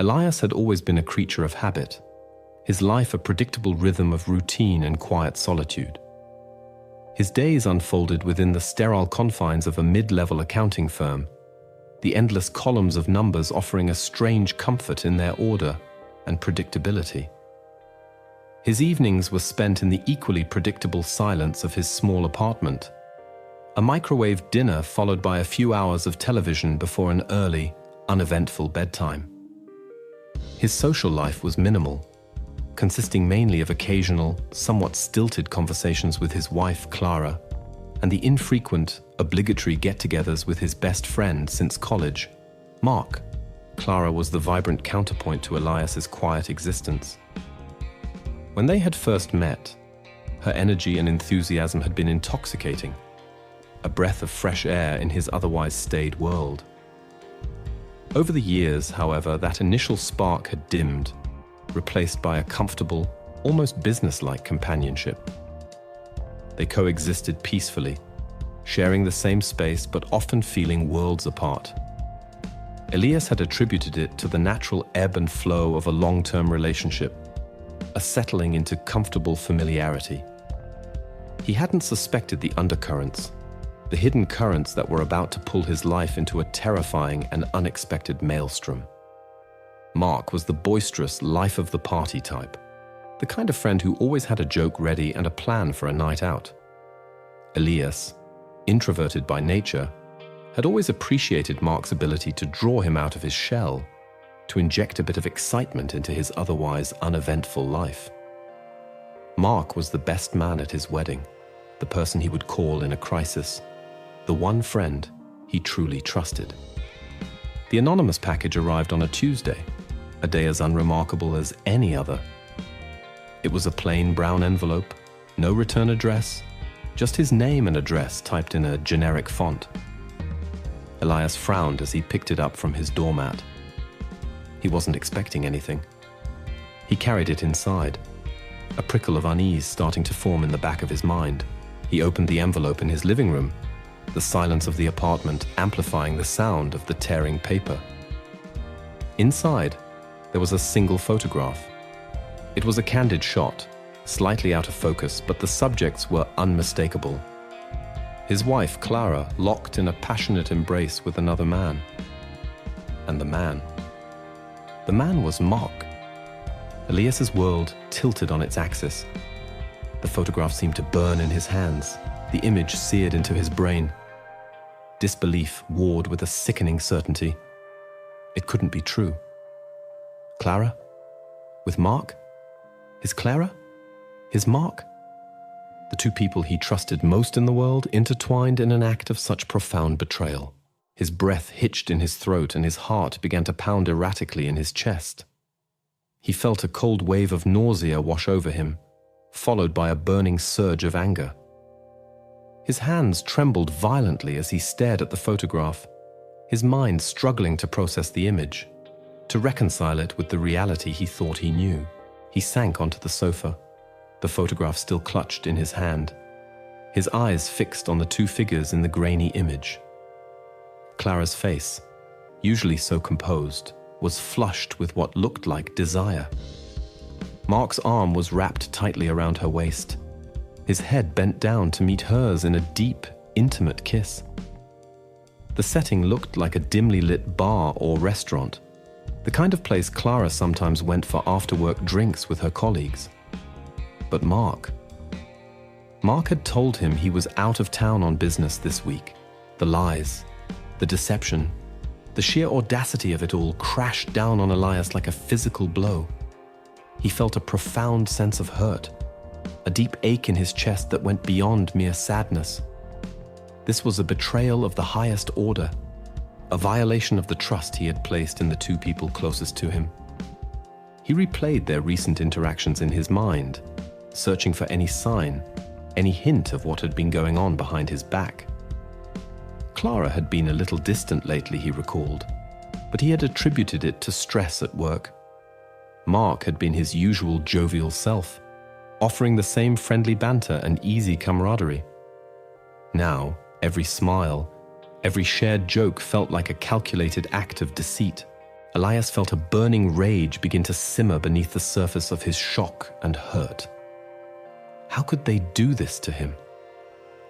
Elias had always been a creature of habit, his life a predictable rhythm of routine and quiet solitude. His days unfolded within the sterile confines of a mid-level accounting firm, the endless columns of numbers offering a strange comfort in their order and predictability. His evenings were spent in the equally predictable silence of his small apartment, a microwave dinner followed by a few hours of television before an early, uneventful bedtime. His social life was minimal, consisting mainly of occasional, somewhat stilted conversations with his wife, Clara, and the infrequent, obligatory get-togethers with his best friend since college, Mark. Clara was the vibrant counterpoint to Elias's quiet existence. When they had first met, her energy and enthusiasm had been intoxicating, a breath of fresh air in his otherwise staid world. Over the years, however, that initial spark had dimmed, replaced by a comfortable, almost businesslike companionship. They coexisted peacefully, sharing the same space but often feeling worlds apart. Elias had attributed it to the natural ebb and flow of a long-term relationship, a settling into comfortable familiarity. He hadn't suspected the undercurrents, the hidden currents that were about to pull his life into a terrifying and unexpected maelstrom. Mark was the boisterous, life-of-the-party type, the kind of friend who always had a joke ready and a plan for a night out. Elias, introverted by nature, had always appreciated Mark's ability to draw him out of his shell, to inject a bit of excitement into his otherwise uneventful life. Mark was the best man at his wedding, the person he would call in a crisis, the one friend he truly trusted. The anonymous package arrived on a Tuesday, a day as unremarkable as any other. It was a plain brown envelope, no return address, just his name and address typed in a generic font. Elias frowned as he picked it up from his doormat. He wasn't expecting anything. He carried it inside, a prickle of unease starting to form in the back of his mind. He opened the envelope in his living room, the silence of the apartment amplifying the sound of the tearing paper. Inside, there was a single photograph. It was a candid shot, slightly out of focus, but the subjects were unmistakable. His wife, Clara, locked in a passionate embrace with another man. And the man was Mark. Elias's world tilted on its axis. The photograph seemed to burn in his hands, the image seared into his brain. Disbelief warred with a sickening certainty. It couldn't be true. Clara? With Mark? His Clara? His Mark? The two people he trusted most in the world intertwined in an act of such profound betrayal. His breath hitched in his throat and his heart began to pound erratically in his chest. He felt a cold wave of nausea wash over him, followed by a burning surge of anger. His hands trembled violently as he stared at the photograph, his mind struggling to process the image, to reconcile it with the reality he thought he knew. He sank onto the sofa, the photograph still clutched in his hand, his eyes fixed on the two figures in the grainy image. Clara's face, usually so composed, was flushed with what looked like desire. Mark's arm was wrapped tightly around her waist, his head bent down to meet hers in a deep, intimate kiss. The setting looked like a dimly lit bar or restaurant, the kind of place Clara sometimes went for after-work drinks with her colleagues. But Mark had told him he was out of town on business this week. The lies, the deception, the sheer audacity of it all crashed down on Elias like a physical blow. He felt a profound sense of hurt, a deep ache in his chest that went beyond mere sadness. This was a betrayal of the highest order, a violation of the trust he had placed in the two people closest to him. He replayed their recent interactions in his mind, searching for any sign, any hint of what had been going on behind his back. Clara had been a little distant lately, he recalled, but he had attributed it to stress at work. Mark had been his usual jovial self, offering the same friendly banter and easy camaraderie. Now, every smile, every shared joke felt like a calculated act of deceit, Elias felt a burning rage begin to simmer beneath the surface of his shock and hurt. How could they do this to him?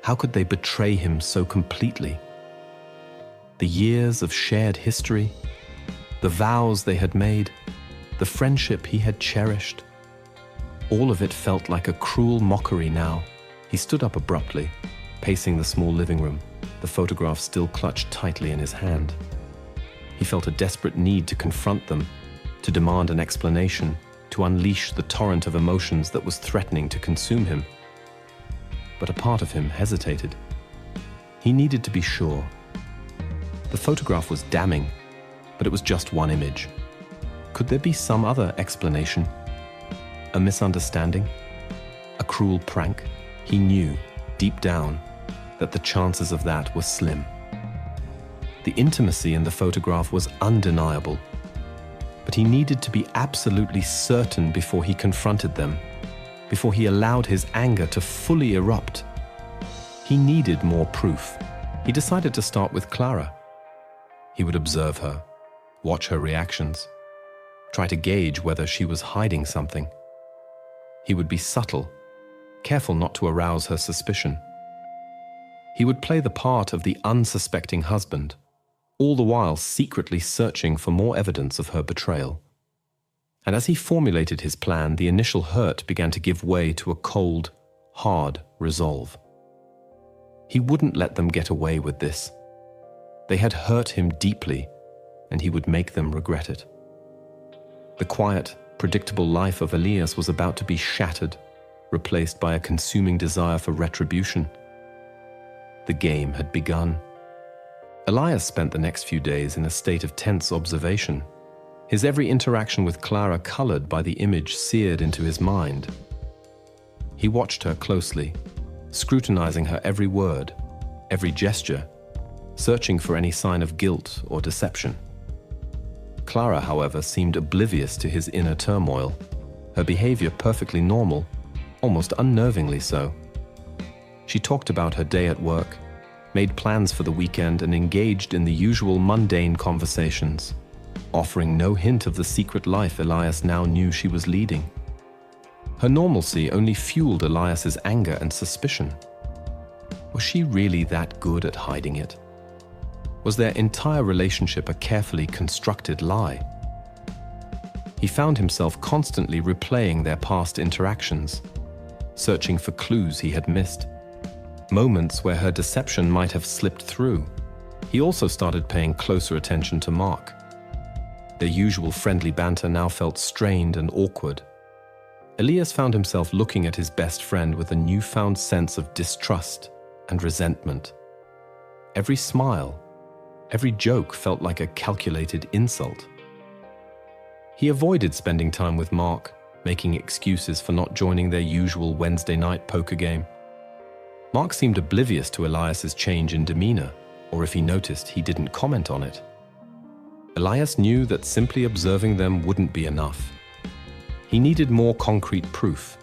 How could they betray him so completely? The years of shared history, the vows they had made, the friendship he had cherished, all of it felt like a cruel mockery now. He stood up abruptly, pacing the small living room, the photograph still clutched tightly in his hand. He felt a desperate need to confront them, to demand an explanation, to unleash the torrent of emotions that was threatening to consume him. But a part of him hesitated. He needed to be sure. The photograph was damning, but it was just one image. Could there be some other explanation? A misunderstanding? A cruel prank? He knew, deep down, that the chances of that were slim. The intimacy in the photograph was undeniable, but he needed to be absolutely certain before he confronted them, before he allowed his anger to fully erupt. He needed more proof. He decided to start with Clara. He would observe her, watch her reactions, try to gauge whether she was hiding something. He would be subtle, careful not to arouse her suspicion. He would play the part of the unsuspecting husband, all the while secretly searching for more evidence of her betrayal. And as he formulated his plan, the initial hurt began to give way to a cold, hard resolve. He wouldn't let them get away with this. They had hurt him deeply, and he would make them regret it. The quiet, predictable life of Elias was about to be shattered, replaced by a consuming desire for retribution. The game had begun. Elias spent the next few days in a state of tense observation, his every interaction with Clara colored by the image seared into his mind. He watched her closely, scrutinizing her every word, every gesture, searching for any sign of guilt or deception. Clara, however, seemed oblivious to his inner turmoil, her behavior perfectly normal, almost unnervingly so. She talked about her day at work, made plans for the weekend, and engaged in the usual mundane conversations, offering no hint of the secret life Elias now knew she was leading. Her normalcy only fueled Elias's anger and suspicion. Was she really that good at hiding it? Was their entire relationship a carefully constructed lie? He found himself constantly replaying their past interactions, searching for clues he had missed, moments where her deception might have slipped through. He also started paying closer attention to Mark. Their usual friendly banter now felt strained and awkward. Elias found himself looking at his best friend with a newfound sense of distrust and resentment. Every smile, every joke felt like a calculated insult. He avoided spending time with Mark, making excuses for not joining their usual Wednesday night poker game. Mark seemed oblivious to Elias's change in demeanor, or if he noticed, he didn't comment on it. Elias knew that simply observing them wouldn't be enough. He needed more concrete proof,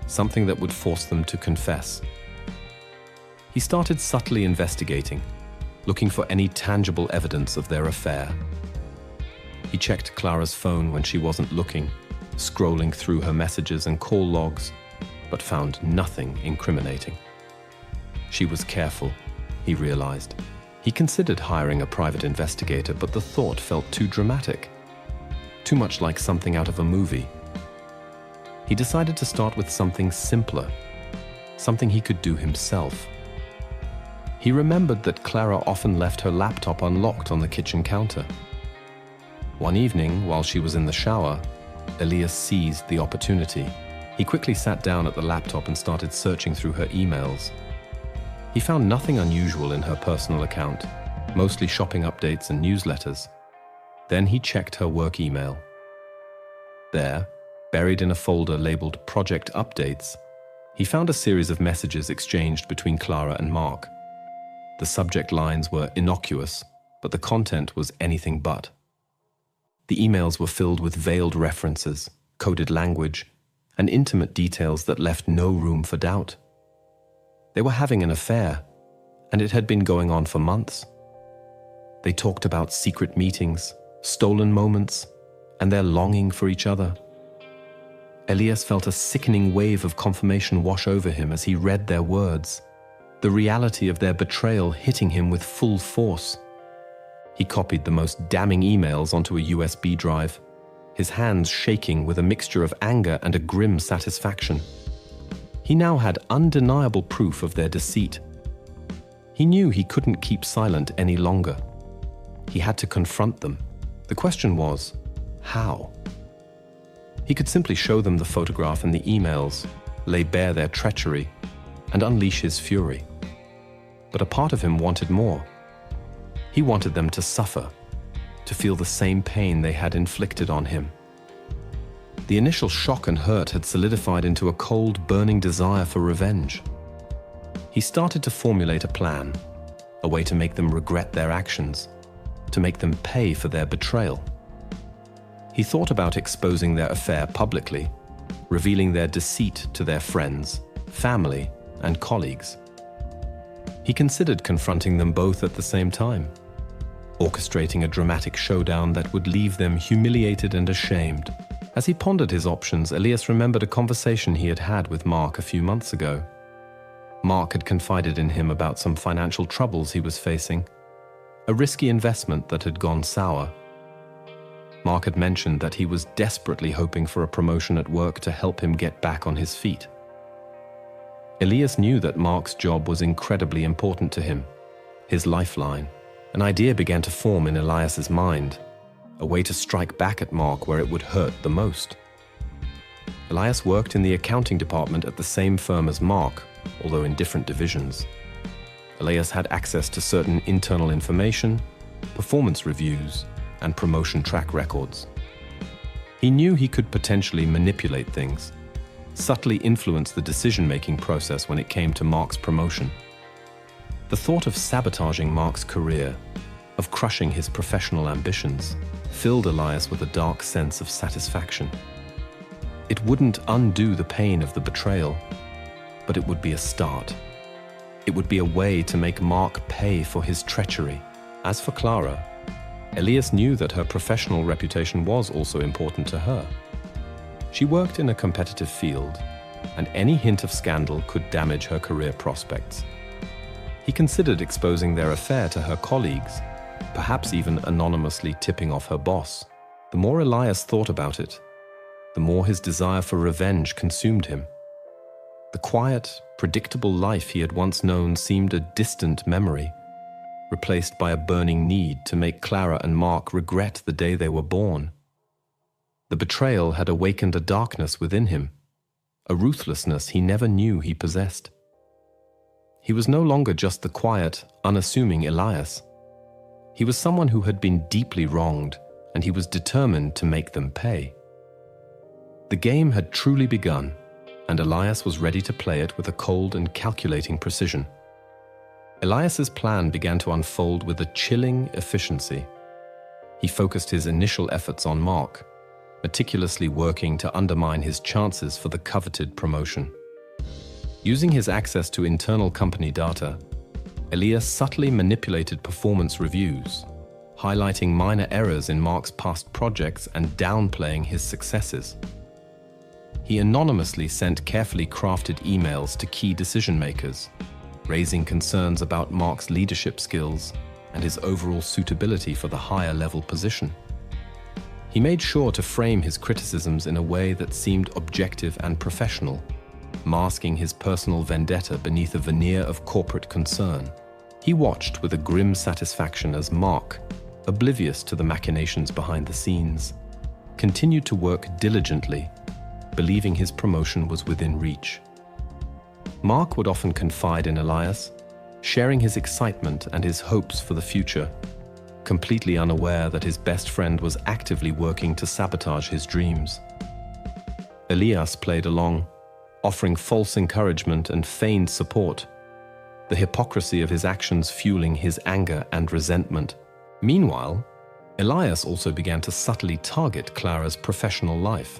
something that would force them to confess. He started subtly investigating, looking for any tangible evidence of their affair. He checked Clara's phone when she wasn't looking, scrolling through her messages and call logs, but found nothing incriminating. She was careful, he realized. He considered hiring a private investigator, but the thought felt too dramatic, too much like something out of a movie. He decided to start with something simpler, something he could do himself. He remembered that Clara often left her laptop unlocked on the kitchen counter. One evening, while she was in the shower, Elias seized the opportunity. He quickly sat down at the laptop and started searching through her emails. He found nothing unusual in her personal account, mostly shopping updates and newsletters. Then he checked her work email. There, buried in a folder labeled Project Updates, he found a series of messages exchanged between Clara and Mark. The subject lines were innocuous, but the content was anything but. The emails were filled with veiled references, coded language, and intimate details that left no room for doubt. They were having an affair, and it had been going on for months. They talked about secret meetings, stolen moments, and their longing for each other. Elias felt a sickening wave of confirmation wash over him as he read their words, the reality of their betrayal hitting him with full force. He copied the most damning emails onto a USB drive, his hands shaking with a mixture of anger and a grim satisfaction. He now had undeniable proof of their deceit. He knew he couldn't keep silent any longer. He had to confront them. The question was, how? He could simply show them the photograph and the emails, lay bare their treachery, and unleash his fury. But a part of him wanted more. He wanted them to suffer, to feel the same pain they had inflicted on him. The initial shock and hurt had solidified into a cold, burning desire for revenge. He started to formulate a plan, a way to make them regret their actions, to make them pay for their betrayal. He thought about exposing their affair publicly, revealing their deceit to their friends, family, and colleagues. He considered confronting them both at the same time, orchestrating a dramatic showdown that would leave them humiliated and ashamed. As he pondered his options, Elias remembered a conversation he had had with Mark a few months ago. Mark had confided in him about some financial troubles he was facing, a risky investment that had gone sour. Mark had mentioned that he was desperately hoping for a promotion at work to help him get back on his feet. Elias knew that Mark's job was incredibly important to him, his lifeline. An idea began to form in Elias's mind, a way to strike back at Mark where it would hurt the most. Elias worked in the accounting department at the same firm as Mark, although in different divisions. Elias had access to certain internal information, performance reviews, and promotion track records. He knew he could potentially manipulate things, subtly influence the decision-making process when it came to Mark's promotion. The thought of sabotaging Mark's career, of crushing his professional ambitions, filled Elias with a dark sense of satisfaction. It wouldn't undo the pain of the betrayal, but it would be a start. It would be a way to make Mark pay for his treachery. As for Clara, Elias knew that her professional reputation was also important to her. She worked in a competitive field, and any hint of scandal could damage her career prospects. He considered exposing their affair to her colleagues, perhaps even anonymously tipping off her boss. The more Elias thought about it, the more his desire for revenge consumed him. The quiet, predictable life he had once known seemed a distant memory, replaced by a burning need to make Clara and Mark regret the day they were born. The betrayal had awakened a darkness within him, a ruthlessness he never knew he possessed. He was no longer just the quiet, unassuming Elias. He was someone who had been deeply wronged, and he was determined to make them pay. The game had truly begun, and Elias was ready to play it with a cold and calculating precision. Elias's plan began to unfold with a chilling efficiency. He focused his initial efforts on Mark, meticulously working to undermine his chances for the coveted promotion. Using his access to internal company data, Elias subtly manipulated performance reviews, highlighting minor errors in Mark's past projects and downplaying his successes. He anonymously sent carefully crafted emails to key decision-makers, raising concerns about Mark's leadership skills and his overall suitability for the higher-level position. He made sure to frame his criticisms in a way that seemed objective and professional, masking his personal vendetta beneath a veneer of corporate concern. He watched with a grim satisfaction as Mark, oblivious to the machinations behind the scenes, continued to work diligently, believing his promotion was within reach. Mark would often confide in Elias, sharing his excitement and his hopes for the future, completely unaware that his best friend was actively working to sabotage his dreams. Elias played along, offering false encouragement and feigned support, the hypocrisy of his actions fueling his anger and resentment. Meanwhile, Elias also began to subtly target Clara's professional life.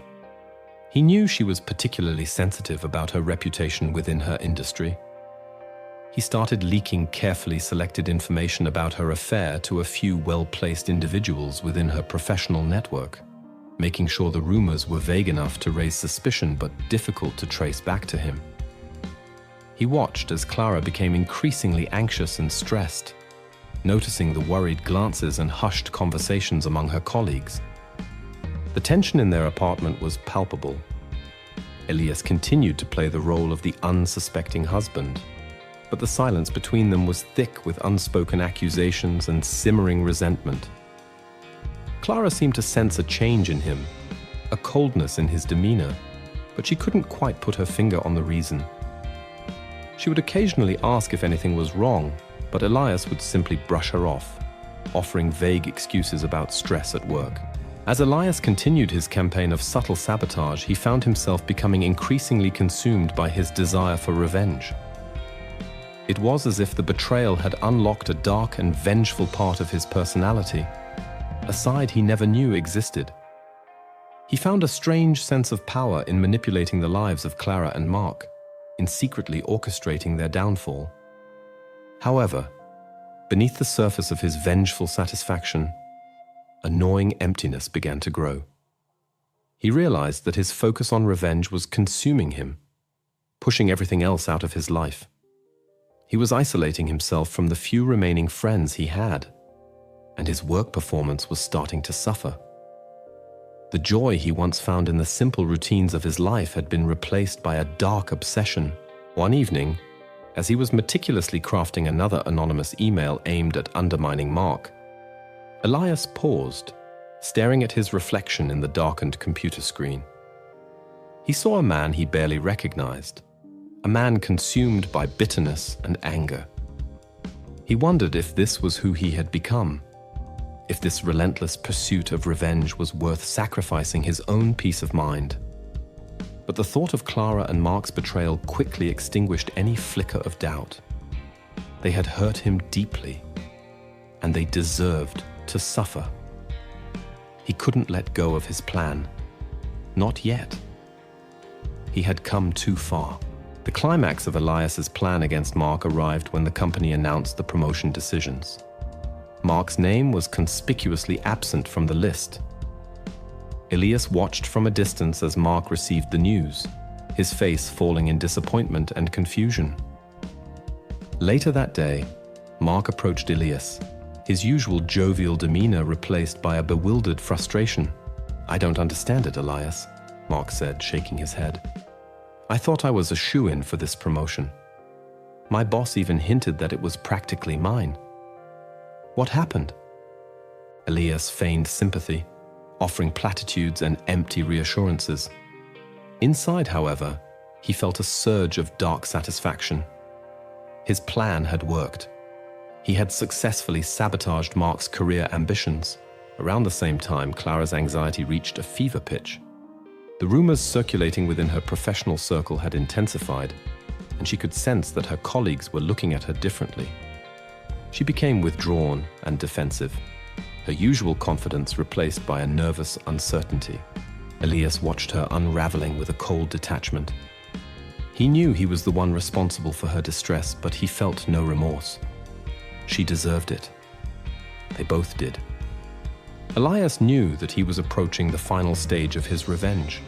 He knew she was particularly sensitive about her reputation within her industry. He started leaking carefully selected information about her affair to a few well-placed individuals within her professional network, making sure the rumors were vague enough to raise suspicion but difficult to trace back to him. He watched as Clara became increasingly anxious and stressed, noticing the worried glances and hushed conversations among her colleagues. The tension in their apartment was palpable. Elias continued to play the role of the unsuspecting husband, but the silence between them was thick with unspoken accusations and simmering resentment. Clara seemed to sense a change in him, a coldness in his demeanor, but she couldn't quite put her finger on the reason. She would occasionally ask if anything was wrong, but Elias would simply brush her off, offering vague excuses about stress at work. As Elias continued his campaign of subtle sabotage, he found himself becoming increasingly consumed by his desire for revenge. It was as if the betrayal had unlocked a dark and vengeful part of his personality, a side he never knew existed. He found a strange sense of power in manipulating the lives of Clara and Mark, in secretly orchestrating their downfall. However, beneath the surface of his vengeful satisfaction, a gnawing emptiness began to grow. He realized that his focus on revenge was consuming him, pushing everything else out of his life. He was isolating himself from the few remaining friends he had, and his work performance was starting to suffer. The joy he once found in the simple routines of his life had been replaced by a dark obsession. One evening, as he was meticulously crafting another anonymous email aimed at undermining Mark, Elias paused, staring at his reflection in the darkened computer screen. He saw a man he barely recognized, a man consumed by bitterness and anger. He wondered if this was who he had become, if this relentless pursuit of revenge was worth sacrificing his own peace of mind. But the thought of Clara and Mark's betrayal quickly extinguished any flicker of doubt. They had hurt him deeply, and they deserved to suffer. He couldn't let go of his plan. Not yet. He had come too far. The climax of Elias's plan against Mark arrived when the company announced the promotion decisions. Mark's name was conspicuously absent from the list. Elias watched from a distance as Mark received the news, his face falling in disappointment and confusion. Later that day, Mark approached Elias, his usual jovial demeanor replaced by a bewildered frustration. "I don't understand it, Elias," Mark said, shaking his head. "I thought I was a shoo-in for this promotion. My boss even hinted that it was practically mine. What happened?" Elias feigned sympathy, offering platitudes and empty reassurances. Inside, however, he felt a surge of dark satisfaction. His plan had worked. He had successfully sabotaged Mark's career ambitions. Around the same time, Clara's anxiety reached a fever pitch. The rumors circulating within her professional circle had intensified, and she could sense that her colleagues were looking at her differently. She became withdrawn and defensive, her usual confidence replaced by a nervous uncertainty. Elias watched her unraveling with a cold detachment. He knew he was the one responsible for her distress, but he felt no remorse. She deserved it. They both did. Elias knew that he was approaching the final stage of his revenge.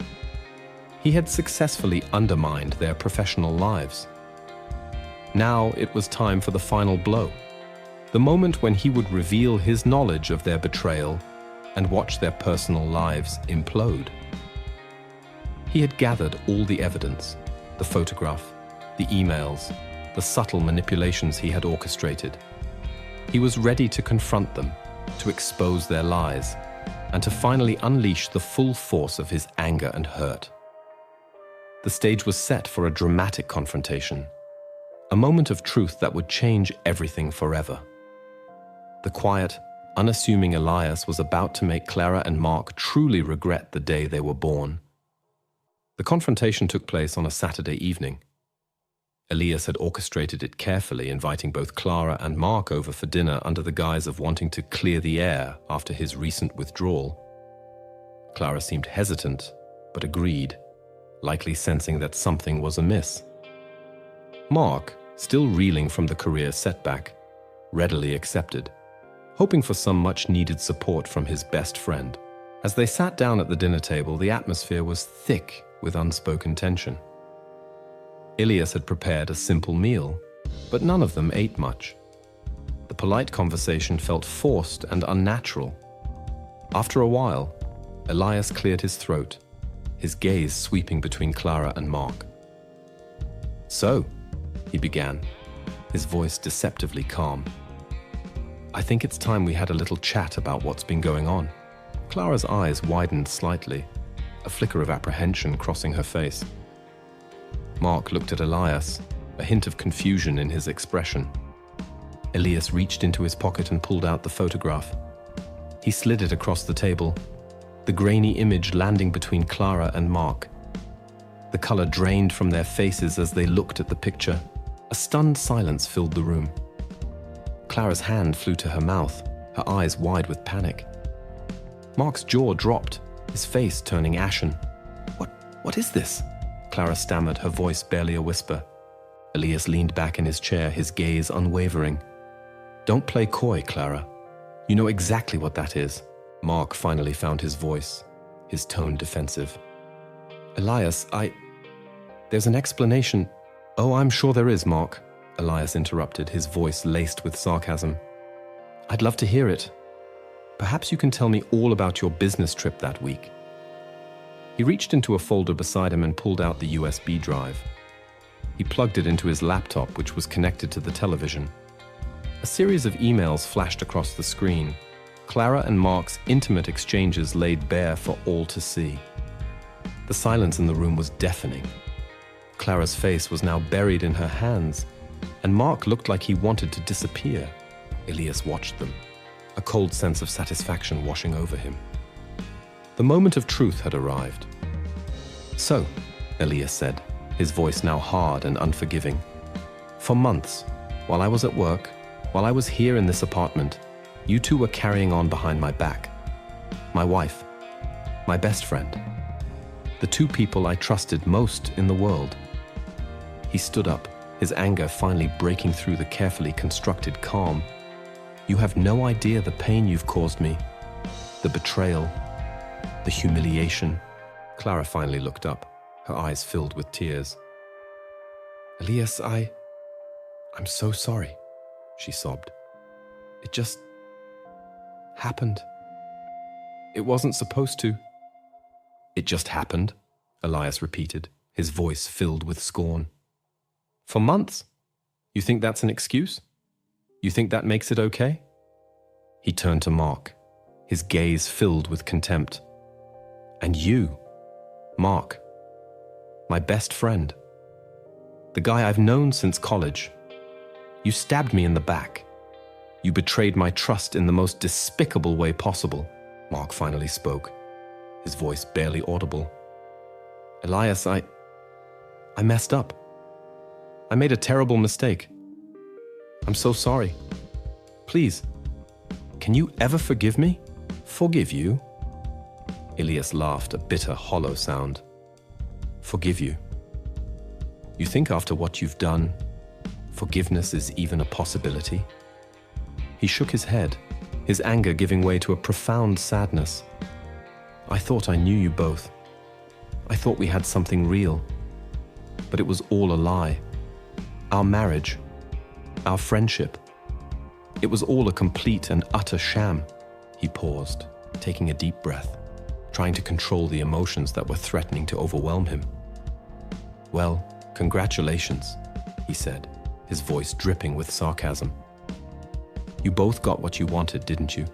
He had successfully undermined their professional lives. Now it was time for the final blow, the moment when he would reveal his knowledge of their betrayal and watch their personal lives implode. He had gathered all the evidence, the photograph, the emails, the subtle manipulations he had orchestrated. He was ready to confront them, to expose their lies, and to finally unleash the full force of his anger and hurt. The stage was set for a dramatic confrontation, a moment of truth that would change everything forever. The quiet, unassuming Elias was about to make Clara and Mark truly regret the day they were born. The confrontation took place on a Saturday evening. Elias had orchestrated it carefully, inviting both Clara and Mark over for dinner under the guise of wanting to clear the air after his recent withdrawal. Clara seemed hesitant, but agreed, likely sensing that something was amiss. Mark, still reeling from the career setback, readily accepted, hoping for some much-needed support from his best friend. As they sat down at the dinner table, the atmosphere was thick with unspoken tension. Ilias had prepared a simple meal, but none of them ate much. The polite conversation felt forced and unnatural. After a while, Elias cleared his throat, his gaze sweeping between Clara and Mark. "So," he began, his voice deceptively calm, "I think it's time we had a little chat about what's been going on." Clara's eyes widened slightly, a flicker of apprehension crossing her face. Mark looked at Elias, a hint of confusion in his expression. Elias reached into his pocket and pulled out the photograph. He slid it across the table, the grainy image landing between Clara and Mark. The color drained from their faces as they looked at the picture. A stunned silence filled the room. Clara's hand flew to her mouth, her eyes wide with panic. Mark's jaw dropped, his face turning ashen. What is this?" Clara stammered, her voice barely a whisper. Elias leaned back in his chair, his gaze unwavering. "Don't play coy, Clara. You know exactly what that is." Mark finally found his voice, his tone defensive. "Elias, there's an explanation." "Oh, I'm sure there is, Mark," Elias interrupted, his voice laced with sarcasm. "I'd love to hear it. Perhaps you can tell me all about your business trip that week." He reached into a folder beside him and pulled out the USB drive. He plugged it into his laptop, which was connected to the television. A series of emails flashed across the screen, Clara and Mark's intimate exchanges laid bare for all to see. The silence in the room was deafening. Clara's face was now buried in her hands, and Mark looked like he wanted to disappear. Elias watched them, a cold sense of satisfaction washing over him. The moment of truth had arrived. "So," Elias said, his voice now hard and unforgiving, "for months, while I was at work, while I was here in this apartment, you two were carrying on behind my back. My wife, my best friend, the two people I trusted most in the world." He stood up, his anger finally breaking through the carefully constructed calm. "You have no idea the pain you've caused me, the betrayal, the humiliation." Clara finally looked up, her eyes filled with tears. "Elias, I'm so sorry," she sobbed. "It just happened. It wasn't supposed to." "It just happened," Elias repeated, his voice filled with scorn. "For months? You think that's an excuse? You think that makes it okay?" He turned to Mark, his gaze filled with contempt. "And you, Mark, my best friend, the guy I've known since college. You stabbed me in the back. You betrayed my trust in the most despicable way possible." Mark finally spoke, his voice barely audible. "Elias, I messed up. I made a terrible mistake. I'm so sorry. Please, can you ever forgive me?" "Forgive you?" Elias laughed, a bitter, hollow sound. "Forgive you? You think after what you've done, forgiveness is even a possibility?" He shook his head, his anger giving way to a profound sadness. "I thought I knew you both. I thought we had something real. But it was all a lie. Our marriage, our friendship. It was all a complete and utter sham." He paused, taking a deep breath, trying to control the emotions that were threatening to overwhelm him. "Well, congratulations," he said, his voice dripping with sarcasm. "You both got what you wanted, didn't you?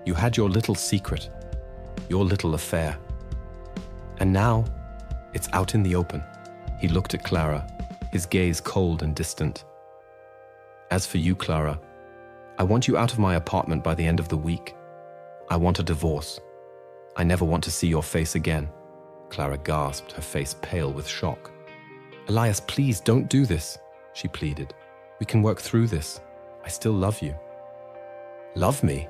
You had your little secret, your little affair. And now, it's out in the open." He looked at Clara, his gaze cold and distant. "As for you, Clara, I want you out of my apartment by the end of the week. I want a divorce. I never want to see your face again." Clara gasped, her face pale with shock. "Elias, please don't do this," she pleaded. "We can work through this. I still love you." "Love me?"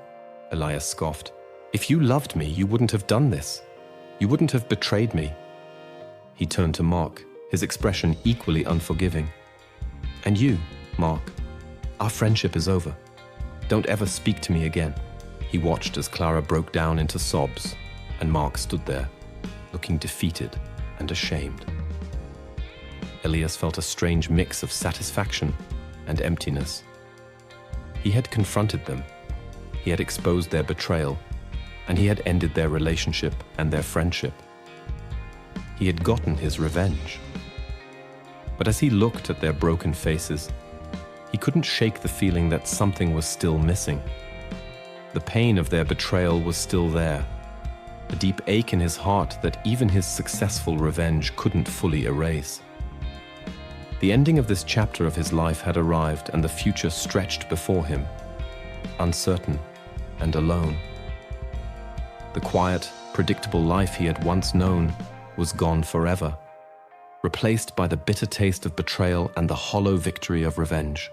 Elias scoffed. "If you loved me, you wouldn't have done this. You wouldn't have betrayed me." He turned to Mark, his expression equally unforgiving. And you, Mark, our friendship is over. Don't ever speak to me again." He watched as Clara broke down into sobs, and Mark stood there, looking defeated and ashamed. Elias felt a strange mix of satisfaction and emptiness. He had confronted them, he had exposed their betrayal, and he had ended their relationship and their friendship. He had gotten his revenge. But as he looked at their broken faces, he couldn't shake the feeling that something was still missing. The pain of their betrayal was still there, a deep ache in his heart that even his successful revenge couldn't fully erase. The ending of this chapter of his life had arrived, and the future stretched before him, uncertain and alone. The quiet, predictable life he had once known was gone forever, replaced by the bitter taste of betrayal and the hollow victory of revenge.